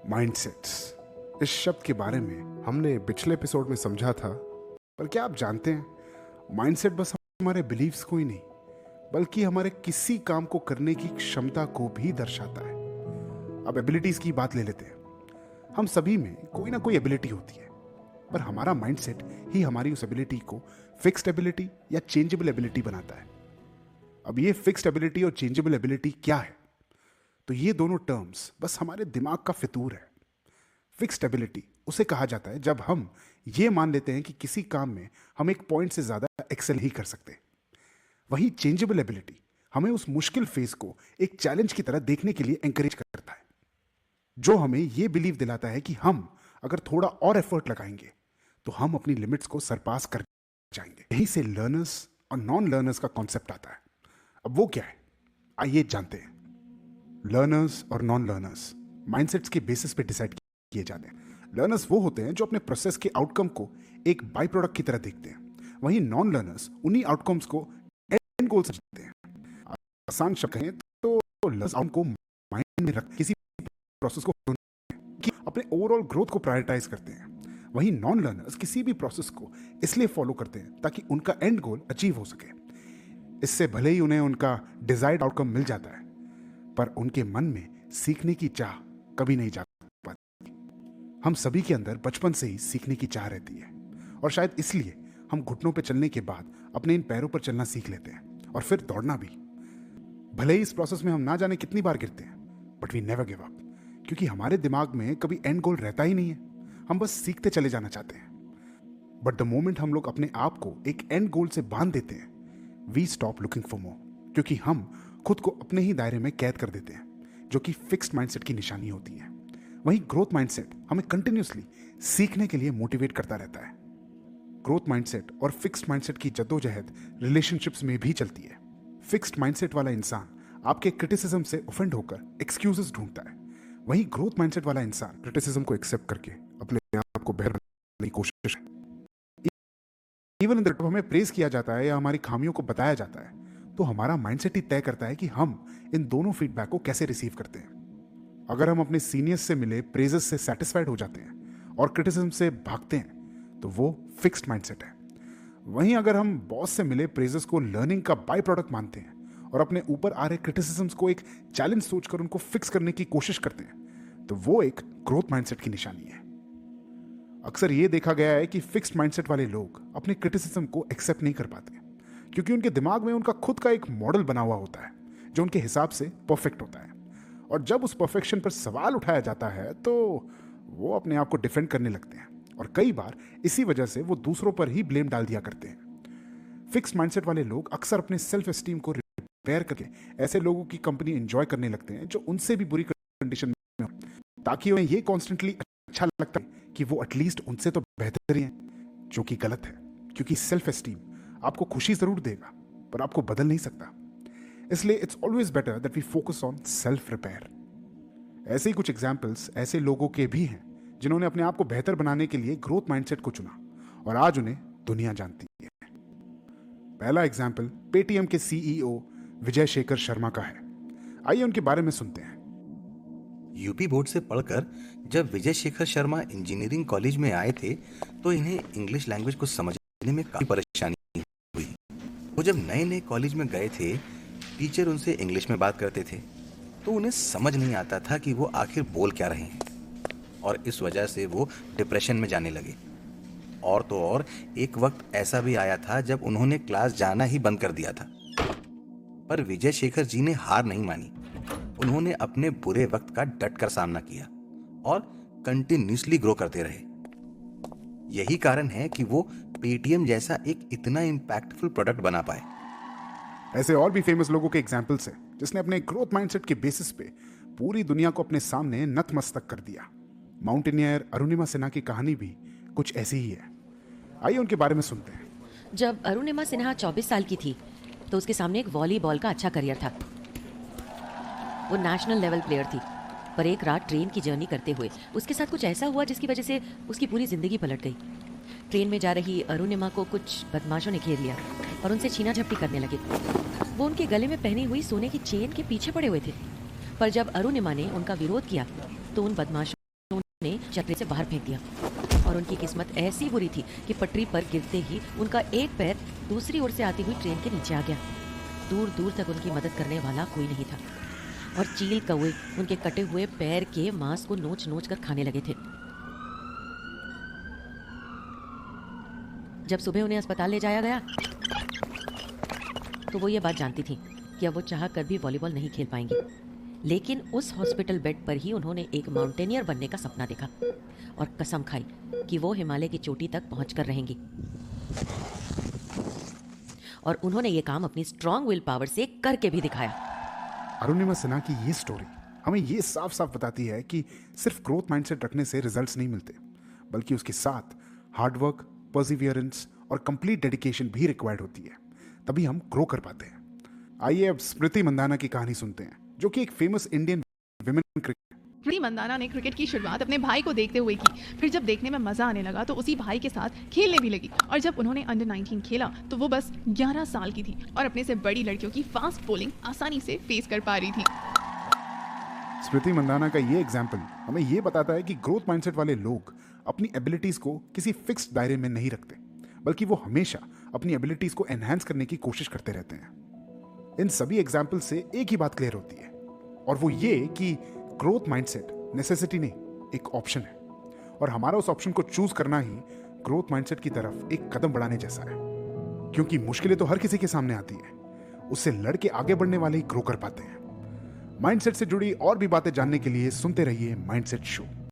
Mindsets, इस शब्द के बारे में हमने पिछले एपिसोड में समझा था। पर क्या आप जानते हैं, माइंडसेट बस हमारे बिलीव्स को ही नहीं बल्कि हमारे किसी काम को करने की क्षमता को भी दर्शाता है। अब एबिलिटीज की बात ले लेते हैं। हम सभी में कोई ना कोई एबिलिटी होती है, पर हमारा माइंडसेट ही हमारी उस एबिलिटी को फिक्स्ड एबिलिटी या चेंजेबल एबिलिटी बनाता है। अब ये फिक्स्ड एबिलिटी और चेंजेबल एबिलिटी क्या है? तो ये दोनों टर्म्स बस हमारे दिमाग का फितूर है। फिक्स्ड एबिलिटी उसे कहा जाता है जब हम ये मान लेते हैं कि किसी काम में हम एक पॉइंट से ज्यादा एक्सेल ही कर सकते हैं। वहीं चेंजेबल एबिलिटी हमें उस मुश्किल फेज को एक चैलेंज की तरह देखने के लिए एंकरेज करता है, जो हमें यह बिलीव दिलाता है कि हम अगर थोड़ा और एफर्ट लगाएंगे तो हम अपनी लिमिट्स को सरपास कर जाएंगे। यहीं से लर्नर्स और नॉन लर्नर्स का कॉन्सेप्ट आता है। अब वो क्या है, आइए जानते हैं। लर्नर्स और नॉन लर्नर्स माइंडसेट्स के बेसिस पे डिसाइड किए जाते हैं। लर्नर्स वो होते हैं जो अपने प्रोसेस के आउटकम को एक बाई प्रोडक्ट की तरह देखते हैं। वहीं नॉन लर्नर्स उन्हीं आउटकम्स को एंड गोल समझते हैं। आसान शब्द कहें तो लर्नर्स को माइंड में रख किसी प्रोसेस को कि अपने ओवरऑल ग्रोथ को प्रायोरिटाइज करते हैं। वहीं नॉन लर्नर्स किसी भी प्रोसेस को इसलिए फॉलो करते हैं ताकि उनका एंड गोल अचीव हो सके। इससे भले ही उन्हें उनका डिजायर्ड आउटकम मिल जाता है, पर उनके मन में सीखने की चाह कभी नहीं जाग पाती। हम सभी के अंदर बचपन से ही सीखने की चाह रहती है, और शायद इसलिए हम घुटनों पर चलने के बाद अपने इन पैरों पर चलना सीख लेते हैं और फिर दौड़ना भी। भले ही इस प्रोसेस में हम ना जाने कितनी बार गिरते हैं, but we never give up, क्योंकि हमारे दिमाग में कभी एंड गोल रहता ही नहीं है। हम बस सीखते चले जाना चाहते हैं। बट द मोमेंट हम लोग अपने आप को एक एंड गोल से बांध देते हैं, we stop looking for more, क्योंकि हम खुद को अपने ही दायरे में कैद कर देते हैं, जो कि फिक्स्ड माइंडसेट की निशानी होती है। वहीं ग्रोथ माइंडसेट हमें कंटिन्यूअसली सीखने के लिए मोटिवेट करता रहता है। ग्रोथ माइंडसेट और फिक्स्ड माइंडसेट की जद्दोजहद रिलेशनशिप्स में भी चलती है। फिक्स्ड माइंडसेट वाला इंसान आपके क्रिटिसिज्म से ऑफेंड होकर एक्सक्यूजेस ढूंढता है। वहीं ग्रोथ माइंडसेट वाला इंसान क्रिटिसिज्म को एक्सेप्ट करके अपने आप को बेहतर बनाने की कोशिश है। इवन इन द हमें प्रेज किया जाता है या हमारी खामियों को बताया जाता है, तो हमारा माइंडसेट ही तय करता है कि हम इन दोनों फीडबैक को कैसे रिसीव करते हैं। अगर हम अपने सीनियर्स से मिले प्रेजेस से सेटिस्फाइड हो जाते हैं और क्रिटिसिज्म से भागते हैं, तो वो फिक्स्ड माइंडसेट है। वहीं अगर हम बॉस से मिले प्रेजेस को लर्निंग का बाय प्रोडक्ट मानते हैं और अपने ऊपर आ रहे क्रिटिसिज्म्स को एक चैलेंज सोचकर उनको फिक्स करने की कोशिश करते हैं, तो वो एक ग्रोथ माइंडसेट की निशानी है। अक्सर ये देखा गया है कि फिक्स्ड माइंडसेट वाले लोग अपने क्रिटिसिज्म को एक्सेप्ट नहीं कर पाते, क्योंकि उनके दिमाग में उनका खुद का एक मॉडल बना हुआ होता है जो उनके हिसाब से परफेक्ट होता है। और जब उस परफेक्शन पर सवाल उठाया जाता है तो वो अपने आप को डिफेंड करने लगते हैं, और कई बार इसी वजह से वो दूसरों पर ही ब्लेम डाल दिया करते हैं। फिक्स्ड माइंडसेट वाले लोग अक्सर अपने सेल्फ एस्टीम को रिपेयर करके ऐसे लोगों की कंपनी एंजॉय करने लगते हैं जो उनसे भी बुरी कंडीशन में हो, ताकि उन्हें ये कॉन्स्टेंटली अच्छा लगता है कि वो एटलीस्ट उनसे तो बेहतर ही है, जो कि गलत है, क्योंकि सेल्फ एस्टीम आपको खुशी जरूर देगा पर आपको बदल नहीं सकता। इसलिए it's always better that we focus on self repair. ऐसे ही कुछ एग्जांपल्स ऐसे लोगों के भी हैं जिन्होंने अपने आप को बेहतर बनाने के लिए ग्रोथ माइंडसेट को चुना और आज उन्हें दुनिया जानती है। पहला एग्जांपल पेटीएम के सीईओ विजय शेखर शर्मा का है। आइए उनके बारे में सुनते हैं। यूपी बोर्ड से पढ़कर जब विजय शेखर शर्मा इंजीनियरिंग कॉलेज में आए थे तो इन्हें इंग्लिश लैंग्वेज को समझने में काफी परेशानी हुई। वो जब नए नए कॉलेज में गए थे, टीचर उनसे इंग्लिश में बात करते थे तो उन्हें समझ नहीं आता था कि वो आखिर बोल क्या रहे हैं, और इस वजह से वो डिप्रेशन में जाने लगे। और तो और एक वक्त ऐसा भी आया था जब उन्होंने क्लास जाना ही बंद कर दिया था। पर विजय शेखर जी ने हार नहीं मानी। उन्होंने अपने बुरे वक्त का डटकर सामना किया और कंटिन्यूअसली ग्रो करते रहे। यही कारण है कि वो पेटीएम जैसा एक इतना इंपैक्टफुल प्रोडक्ट बना पाए। ऐसे और भी फेमस लोगों के एग्जाम्पल्स हैं जिसने अपने ग्रोथ माइंडसेट के बेसिस पे पूरी दुनिया को अपने सामने नतमस्तक कर दिया। माउंटेनियर अरुणिमा सिन्हा की कहानी भी कुछ ऐसी ही है। आइए उनके बारे में सुनते हैं। जब अरुणिमा सिन्हा 24 साल की थी तो उसके सामने एक वॉलीबॉल का अच्छा करियर था। वो नेशनल लेवल प्लेयर थी, पर एक रात ट्रेन की जर्नी करते हुए उसके साथ कुछ ऐसा हुआ जिसकी वजह से उसकी पूरी जिंदगी पलट गई। ट्रेन में जा रही अरुणिमा को कुछ बदमाशों ने घेर लिया और उनसे छीना झपटी करने लगे। वो उनके गले में पहनी हुई सोने की चेन के पीछे पड़े हुए थे, पर जब अरुणिमा ने उनका विरोध किया तो उन बदमाशों उन्हें चक्रे से बाहर फेंक दिया। और उनकी किस्मत ऐसी बुरी थी कि पटरी पर गिरते ही उनका एक पैर दूसरी ओर से आती हुई ट्रेन के नीचे आ गया। दूर दूर तक उनकी मदद करने वाला कोई नहीं था और चील कौवे उनके कटे हुए पैर के मांस को नोच नोच कर खाने लगे थे। जब सुबह उन्हें अस्पताल ले जाया गया तो वो ये बात जानती थी कि अब वो चाह कर भी वॉलीबॉल नहीं खेल पाएंगी, लेकिन उस हॉस्पिटल बेड पर ही उन्होंने एक माउंटेनियर बनने का सपना देखा और कसम खाई कि वो हिमालय की चोटी तक पहुंचकर रहेंगी। और उन्होंने ये काम अपनी स्ट्रॉन्ग विल पावर से करके भी दिखाया। अरुणिमा सिन्हा की ये स्टोरी हमें ये साफ साफ बताती है कि सिर्फ ग्रोथ माइंडसेट रखने से रिजल्ट्स नहीं मिलते, बल्कि उसके साथ हार्डवर्क, परसिवियरेंस और कंप्लीट डेडिकेशन भी रिक्वायर्ड होती है, तभी हम ग्रो कर पाते हैं। आइए अब स्मृति मंदाना की कहानी सुनते हैं, जो कि एक फेमस इंडियन विमेन क्रिकेटर। स्मृति मंदाना ने क्रिकेट की शुरुआत अपने भाई को देखते हुए की। फिर जब देखने में मजा आने लगा तो उसी भाई के साथ खेलने भी लगी। और जब उन्होंने अंडर 19 खेला तो वो बस 11 साल की थी और अपने से बड़ी लड़कियों की फास्ट बॉलिंग आसानी से फेस कर पा रही थी। स्मृति मंदाना का ये एग्जाम्पल हमें ये बताता है कि ग्रोथ माइंडसेट वाले लोग अपनी एबिलिटीज को किसी फिक्स्ड दायरे में नहीं रखते, बल्कि वो हमेशा अपनी एबिलिटीज को एनहांस करने की कोशिश करते रहते हैं। इन सभी एग्जाम्पल से एक ही बात क्लियर होती है, और वो ये कि ग्रोथ माइंडसेट नेसेसिटी नहीं, एक ऑप्शन है, और हमारा उस ऑप्शन को चूज करना ही ग्रोथ माइंडसेट की तरफ एक कदम बढ़ाने जैसा है। क्योंकि मुश्किलें तो हर किसी के सामने आती है, उससे लड़के आगे बढ़ने वाले ही ग्रो कर पाते हैं। माइंडसेट से जुड़ी और भी बातें जानने के लिए सुनते रहिए माइंडसेट शो।